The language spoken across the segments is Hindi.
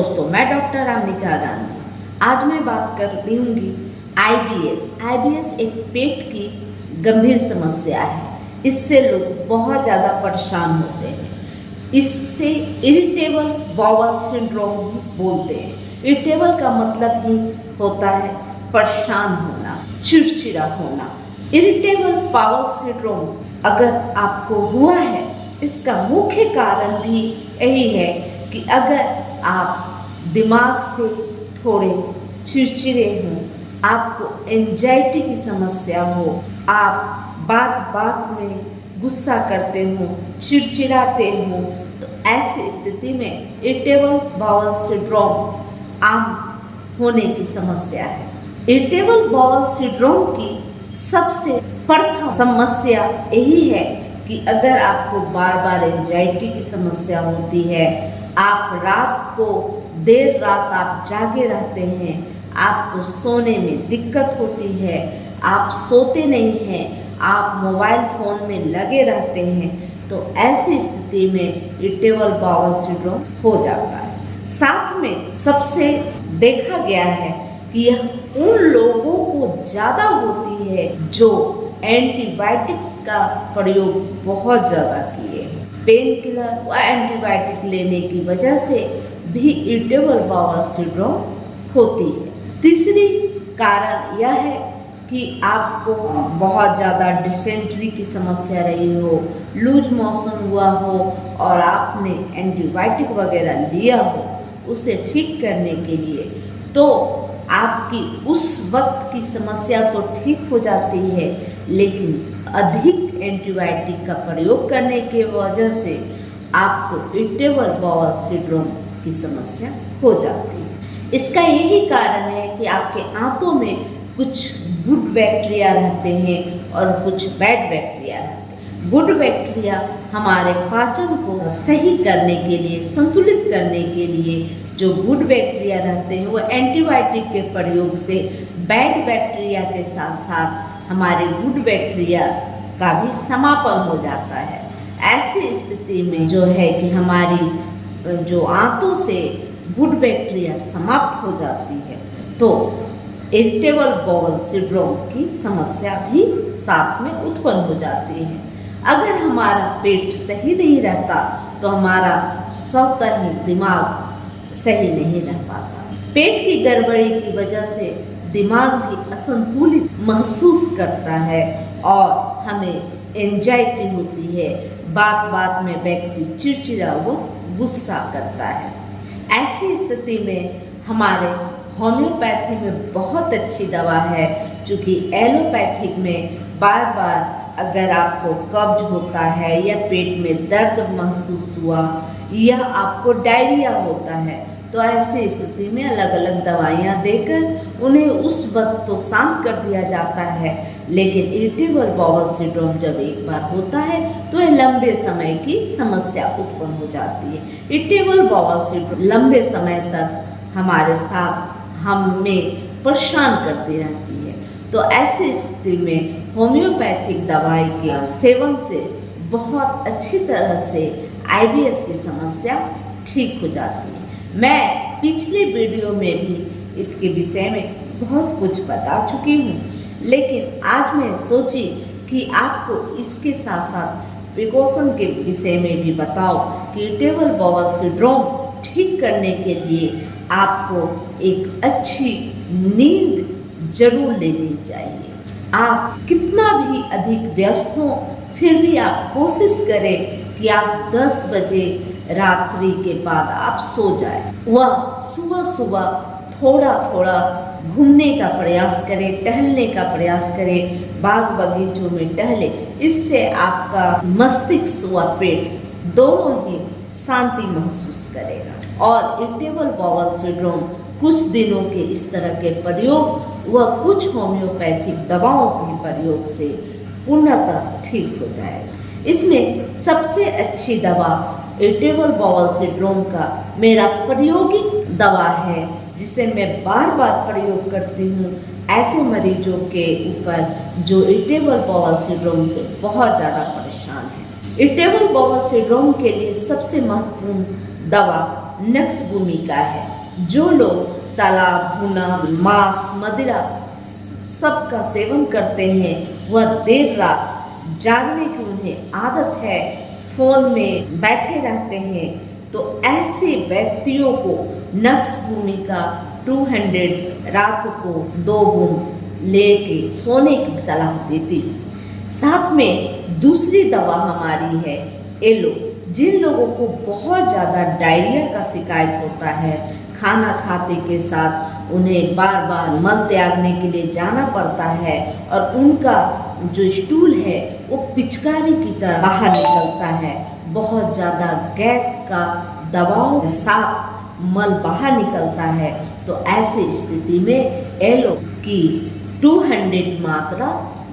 दोस्तों, मैं डॉक्टर रामनिका गांधी। आज मैं बात कर रही हूँ आईबीएस। आईबीएस एक पेट की गंभीर समस्या है। इससे लोग बहुत ज़्यादा परेशान होते हैं। इससे इरिटेबल बाउल सिंड्रोम भी बोलते हैं। इरिटेबल का मतलब ही होता है परेशान होना, चिड़चिड़ा होना। इरिटेबल बाउल सिंड्रोम अगर आपको हुआ है, इसका मुख्य कारण भी यही है कि अगर आप दिमाग से थोड़े चिड़चिड़े हों, आपको एंजाइटी की समस्या हो, आप बात बात में गुस्सा करते हो, चिड़चिड़ाते हो, तो ऐसी स्थिति में इरिटेबल बाउल सिंड्रोम आम होने की समस्या है। इरिटेबल बाउल सिंड्रोम की सबसे प्रथम समस्या यही है कि अगर आपको बार बार एंजाइटी की समस्या होती है, आप रात को देर रात आप जागे रहते हैं, आपको सोने में दिक्कत होती है, आप सोते नहीं हैं, आप मोबाइल फ़ोन में लगे रहते हैं, तो ऐसी स्थिति में इरिटेबल बाउल सिंड्रोम हो जाता है। साथ में सबसे देखा गया है कि यह उन लोगों को ज़्यादा होती है जो एंटीबायोटिक्स का प्रयोग बहुत ज़्यादा किए हैं। पेन किलर व एंटीबायोटिक लेने की वजह से भी इरिटेबल बाउल सिंड्रोम होती है। तीसरी कारण यह है कि आपको बहुत ज़्यादा डिसेंट्री की समस्या रही हो, लूज मोशन हुआ हो और आपने एंटीबायोटिक वगैरह लिया हो उसे ठीक करने के लिए, तो आपकी उस वक्त की समस्या तो ठीक हो जाती है, लेकिन अधिक एंटीबायोटिक का प्रयोग करने की वजह से आपको इरिटेबल बाउल सिंड्रोम की समस्या हो जाती है। इसका यही कारण है कि आपके आंतों में कुछ गुड बैक्टीरिया रहते हैं और कुछ बैड बैक्टीरिया रहते हैं। गुड बैक्टीरिया हमारे पाचन को सही करने के लिए, संतुलित करने के लिए जो गुड बैक्टीरिया रहते हैं वो एंटीबायोटिक के प्रयोग से बैड बैक्टीरिया के साथ साथ हमारे गुड बैक्टीरिया का भी समापन हो जाता है। ऐसी स्थिति में जो है कि हमारी जो आंतों से गुड बैक्टीरिया समाप्त हो जाती है, तो इरिटेबल बाउल सिंड्रोम की समस्या भी साथ में उत्पन्न हो जाती है। अगर हमारा पेट सही नहीं रहता तो हमारा स्वतः ही दिमाग सही नहीं रह पाता। पेट की गड़बड़ी की वजह से दिमाग भी असंतुलित महसूस करता है और हमें एंजाइटी होती है। बात बात में व्यक्ति चिड़चिड़ा व गुस्सा करता है। ऐसी स्थिति में हमारे होम्योपैथी में बहुत अच्छी दवा है, क्योंकि एलोपैथिक में बार बार अगर आपको कब्ज होता है या पेट में दर्द महसूस हुआ या आपको डायरिया होता है, तो ऐसी स्थिति में अलग अलग दवाइयाँ देकर उन्हें उस वक्त तो शांत कर दिया जाता है, लेकिन इरिटेबल बाउल सिंड्रोम जब एक बार होता है तो यह लंबे समय की समस्या उत्पन्न हो जाती है। इरिटेबल बाउल सिंड्रोम लंबे समय तक हमारे साथ हमें परेशान करती रहती है। तो ऐसी स्थिति में होम्योपैथिक दवाई के सेवन से बहुत अच्छी तरह से आईबीएस की समस्या ठीक हो जाती है। मैं पिछले वीडियो में भी इसके विषय में बहुत कुछ बता चुकी हूँ, लेकिन आज मैं सोची कि आपको इसके साथ साथ प्रिकॉशन के विषय में भी बताओ कि इरिटेबल बाउल सिंड्रोम ठीक करने के लिए आपको एक अच्छी नींद जरूर लेनी चाहिए। आप कितना भी अधिक व्यस्त हो, फिर भी आप कोशिश करें कि आप 10 बजे रात्रि के बाद आप सो जाए। वह सुबह सुबह थोड़ा थोड़ा घूमने का प्रयास करें, टहलने का प्रयास करें, बाग बगीचों में टहले। इससे आपका मस्तिष्क व पेट दोनों ही शांति महसूस करेगा। और इरिटेबल बाउल सिंड्रोम कुछ दिनों के इस तरह के प्रयोग व कुछ होम्योपैथिक दवाओं के प्रयोग से पूर्णतः ठीक हो जाएगा। इसमें सबसे अच्छी दवा इरिटेबल बाउल सिंड्रोम का मेरा प्रायोगिक दवा है, जिसे मैं बार बार प्रयोग करती हूँ ऐसे मरीजों के ऊपर जो इरिटेबल बाउल सिंड्रोम से बहुत ज़्यादा परेशान है। इरिटेबल बाउल सिंड्रोम के लिए सबसे महत्वपूर्ण दवा नक्श भूमिका है। जो लोग तालाब, भुना मांस, मदिरा सबका सेवन करते हैं, वह देर रात जागने की उन्हें आदत है, फोन में बैठे रहते हैं, तो ऐसे व्यक्तियों को नक्श भूमिका 200 रात को 2 बूंद लेके सोने की सलाह देती हूँ। साथ में दूसरी दवा हमारी है एलो। जिन लोगों को बहुत ज़्यादा डायरिया का शिकायत होता है, खाना खाते के साथ उन्हें बार बार मल त्यागने के लिए जाना पड़ता है और उनका जो स्टूल है वो पिचकारी की तरह बाहर निकलता है, बहुत ज़्यादा गैस का दबाव के साथ मल बाहर निकलता है, तो ऐसी स्थिति में एलो की 200 मात्रा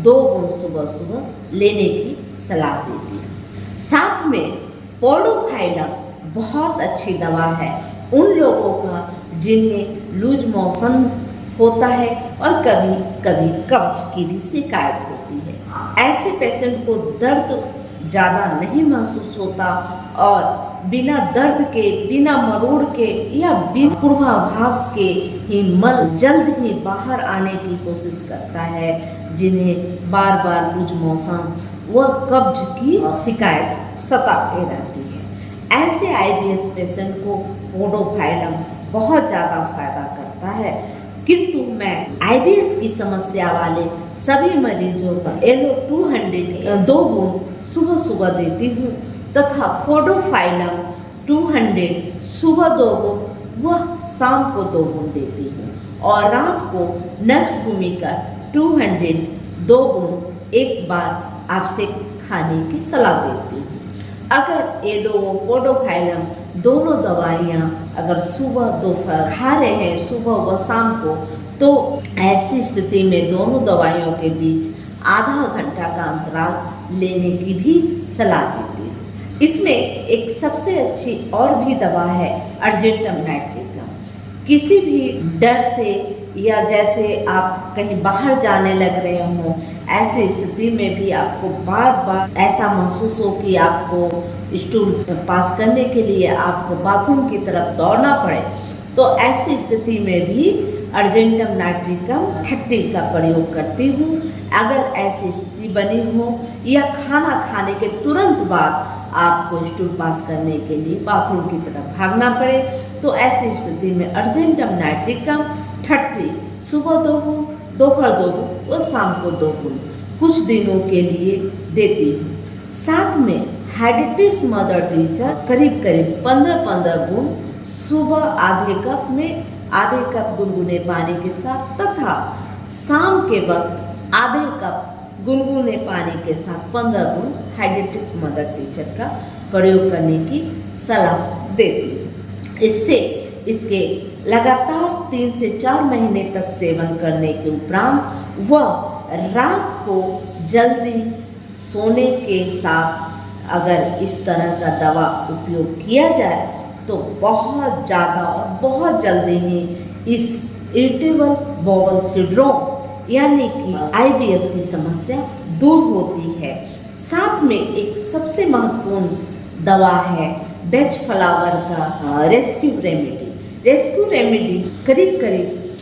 2 बूंद सुबह सुबह लेने की सलाह देती हूँ। साथ में पोडोफाइलम बहुत अच्छी दवा है उन लोगों का जिन्हें लूज मोशन होता है और कभी कभी कब्ज की भी शिकायत होती है। ऐसे पेशेंट को दर्द ज़्यादा नहीं महसूस होता और बिना दर्द के, बिना मरोड़ के या बिना पूर्वाभास के ही मल जल्द ही बाहर आने की कोशिश करता है, जिन्हें बार बार लूज मोशन व कब्ज की शिकायत सताते रहती है। ऐसे IBS पेशेंट को पोडोफाइलम बहुत ज़्यादा फायदा करता है, किंतु मैं IBS की समस्या वाले सभी मरीजों को एलो 200 2 बूंद सुबह सुबह देती हूँ तथा पोडोफाइलम 200 सुबह 2 बूंद व शाम को 2 बूंद देती हूँ और रात को नक्श भूमिका 200 2 बूंद एक बार आपसे खाने की सलाह देती हूँ। अगर एलो पोडोफाइलम दोनों दवाइयाँ अगर सुबह दोपहर खा रहे हैं, सुबह व शाम को, तो ऐसी स्थिति में दोनों दवाइयों के बीच आधा घंटा का अंतराल लेने की भी सलाह देती हूँ। इसमें एक सबसे अच्छी और भी दवा है अर्जेंटम नाइट्रिकम। किसी भी डर से या जैसे आप कहीं बाहर जाने लग रहे हों, ऐसी स्थिति में भी आपको बार बार ऐसा महसूस हो कि आपको स्टूल पास करने के लिए आपको बाथरूम की तरफ दौड़ना पड़े, तो ऐसी स्थिति में भी अर्जेंटम नाइट्रिकम 30 का प्रयोग करती हूँ। अगर ऐसी स्थिति बनी हो या खाना खाने के तुरंत बाद आपको स्टूल पास करने के लिए बाथरूम की तरफ भागना पड़े, तो ऐसी स्थिति में अर्जेंटम नाइट्रिकम 30 सुबह 2 बूंद, दोपहर 2 बूंद और शाम को 2 बूंद कुछ दिनों के लिए देती हूँ। साथ में हाइड्रेटिस मदर टीचर करीब 15-15 बूंद सुबह आधे कप में आधे कप गुनगुने पानी के साथ तथा शाम के वक्त आधे कप गुनगुने पानी के साथ 15 बूंद हाइड्रेटिस मदर टीचर का प्रयोग करने की सलाह देती हूँ। इससे इसके लगातार 3 से 4 महीने तक सेवन करने के उपरांत वह रात को जल्दी सोने के साथ अगर इस तरह का दवा उपयोग किया जाए तो बहुत ज़्यादा और बहुत जल्दी ही इस इरिटेबल बॉवल सिंड्रोम यानी कि IBS की समस्या दूर होती है। साथ में एक सबसे महत्वपूर्ण दवा है बेच फ्लावर का रेस्क्यू रेमेडी। रेस्क्यू रेमेडी करीब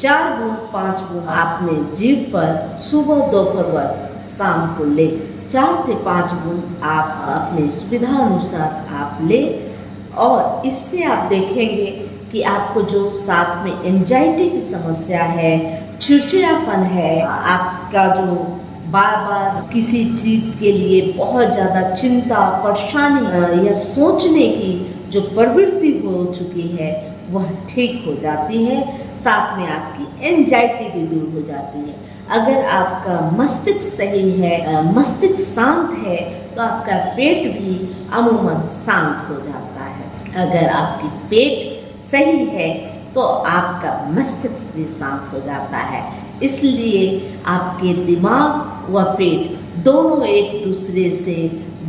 4 बूंद 5 बूंद आपने जीभ पर सुबह दोपहर व शाम को ले, 4 से 5 बूंद आप अपने सुविधा अनुसार आप ले और इससे आप देखेंगे कि आपको जो साथ में एंजाइटी की समस्या है, चिड़चिड़ापन है, आपका जो बार बार किसी चीज़ के लिए बहुत ज़्यादा चिंता, परेशानी या सोचने की जो प्रवृत्ति हो चुकी है वह ठीक हो जाती है। साथ में आपकी एंजाइटी भी दूर हो जाती है। अगर आपका मस्तिष्क सही है, मस्तिष्क शांत है, तो आपका पेट भी अमूमन शांत हो जाता है। अगर आपकी पेट सही है तो आपका मस्तिष्क भी शांत हो जाता है। इसलिए आपके दिमाग व पेट दोनों एक दूसरे से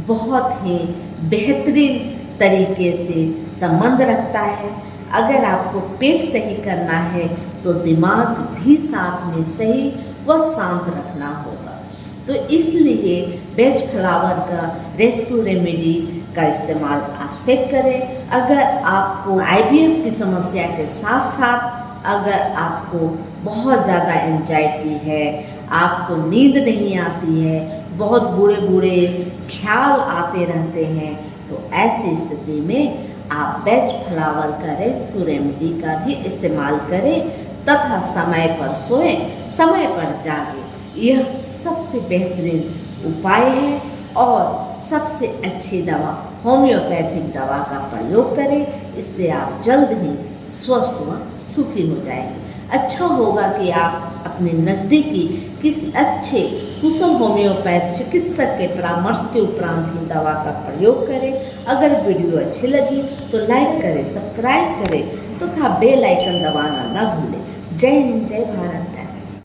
बहुत ही बेहतरीन तरीके से संबंध रखता है। अगर आपको पेट सही करना है तो दिमाग भी साथ में सही व शांत रखना होगा। तो इसलिए बेच फ्लावर का रेस्क्यू रेमेडी का इस्तेमाल आप से करें। अगर आपको आईबीएस की समस्या के साथ साथ अगर आपको बहुत ज़्यादा एंजाइटी है, आपको नींद नहीं आती है, बहुत बुरे बुरे ख्याल आते रहते हैं, तो ऐसी स्थिति में आप बेच फ्लावर का रेस्क्यू रेमेडी का भी इस्तेमाल करें तथा समय पर सोएं, समय पर जागें। यह सबसे बेहतरीन उपाय है और सबसे अच्छी दवा होम्योपैथिक दवा का प्रयोग करें। इससे आप जल्द ही स्वस्थ व सुखी हो जाएंगे। अच्छा होगा कि आप अपने नज़दीकी किसी अच्छे कुशल होम्योपैथ चिकित्सक के परामर्श के उपरांत ही दवा का प्रयोग करें। अगर वीडियो अच्छी लगी तो लाइक करें, सब्सक्राइब करें तथा बेल आइकन दबाना न भूलें। जय हिंद, जय भारत।